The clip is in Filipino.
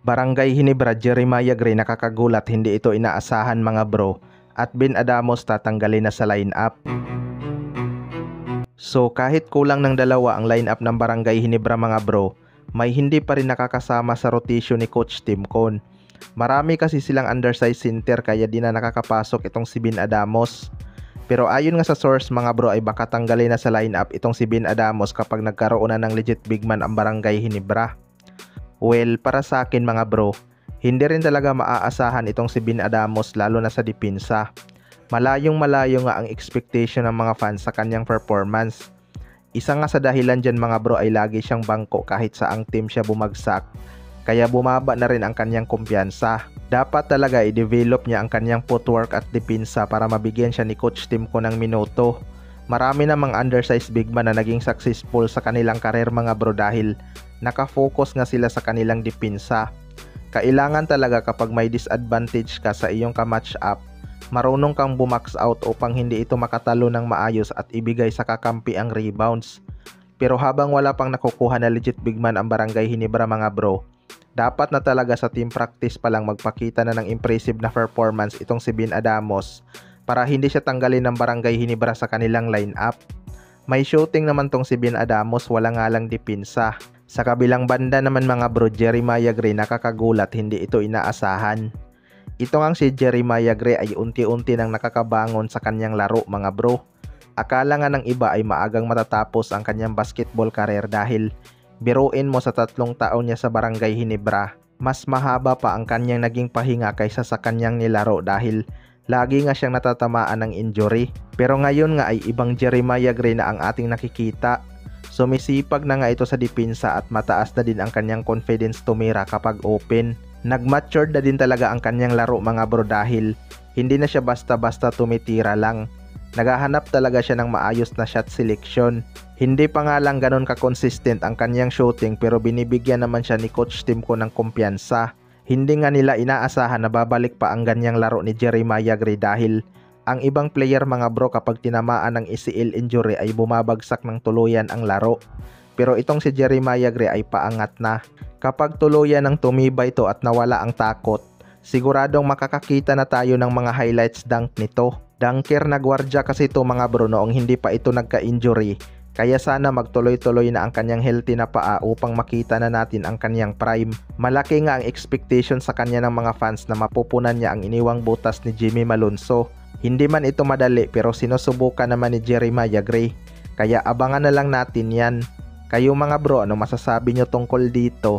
Barangay Hinebra, Jeremiah Gray nakakagulat, hindi ito inaasahan mga bro, at Ben Adamos tatanggalin na sa lineup. So kahit kulang ng dalawa ang lineup ng Barangay Hinebra mga bro, may hindi pa rin nakakasama sa rotation ni Coach Tim Cone. Marami kasi silang undersized center kaya di na nakakapasok itong si Ben Adamos. Pero ayon nga sa source mga bro ay baka tanggalin na sa lineup itong si Ben Adamos kapag nagkaroon na ng legit big man ang Barangay Hinebra. Well, para sa akin mga bro, hindi rin talaga maaasahan itong si Ben Adamos lalo na sa depensa. Malayong malayo nga ang expectation ng mga fans sa kanyang performance. Isa nga sa dahilan dyan mga bro ay lagi siyang bangko kahit saang team siya bumagsak. Kaya bumaba na rin ang kanyang kumpiyansa. Dapat talaga i-develop niya ang kanyang footwork at depensa para mabigyan siya ni Coach Tim Cone ng minuto. Marami namang undersized big man na naging successful sa kanilang karir mga bro dahil nakafocus nga sila sa kanilang depensa. Kailangan talaga kapag may disadvantage ka sa iyong ka-match up, marunong kang bumax out upang hindi ito makatalo ng maayos at ibigay sa kakampi ang rebounds. Pero habang wala pang nakukuha na legit big man ang Barangay Hinebra mga bro, dapat na talaga sa team practice pa lang magpakita na ng impressive na performance itong si Ben Adamos para hindi siya tanggalin ng Barangay Hinebra sa kanilang lineup. May shooting naman tong si Ben Adamos, wala nga lang depensa. Sa kabilang banda naman mga bro, Jeremiah Gray nakakagulat, hindi ito inaasahan. Ito ngang si Jeremiah Gray ay unti-unti nang nakakabangon sa kanyang laro mga bro. Akala nga ng iba ay maagang matatapos ang kanyang basketball career dahil biruin mo sa 3 taon niya sa Barangay Hinebra, mas mahaba pa ang kanyang naging pahinga kaysa sa kanyang nilaro dahil lagi nga siyang natatamaan ng injury. Pero ngayon nga ay ibang Jeremiah Gray na ang ating nakikita. Sumisipag na nga ito sa depensa at mataas na din ang kanyang confidence tumira kapag open. Nag-matured na din talaga ang kanyang laro mga bro dahil hindi na siya basta-basta tumitira lang. Naghahanap talaga siya ng maayos na shot selection. Hindi pa nga lang ganun ka-consistent ang kanyang shooting pero binibigyan naman siya ni Coach Tim Cone ng kumpiyansa. Hindi nga nila inaasahan na babalik pa ang ganyang laro ni Jeremiah Gray dahil ang ibang player mga bro kapag tinamaan ng ACL injury ay bumabagsak ng tuluyan ang laro. Pero itong si Jeremiah Gray ay paangat na. Kapag tuluyan ng tumibay ito at nawala ang takot, siguradong makakakita na tayo ng mga highlights dunk nito. Dunker na gwardya kasi ito mga bro noong hindi pa ito nagka-injury. Kaya sana magtuloy-tuloy na ang kanyang healthy na paa upang makita na natin ang kanyang prime. Malaki nga ang expectation sa kanya ng mga fans na mapupunan niya ang iniwang butas ni Jimmy Malonzo. Hindi man ito madali pero sinusubukan naman ni Jeremiah Gray. Kaya abangan na lang natin yan. Kayo mga bro, ano masasabi nyo tungkol dito?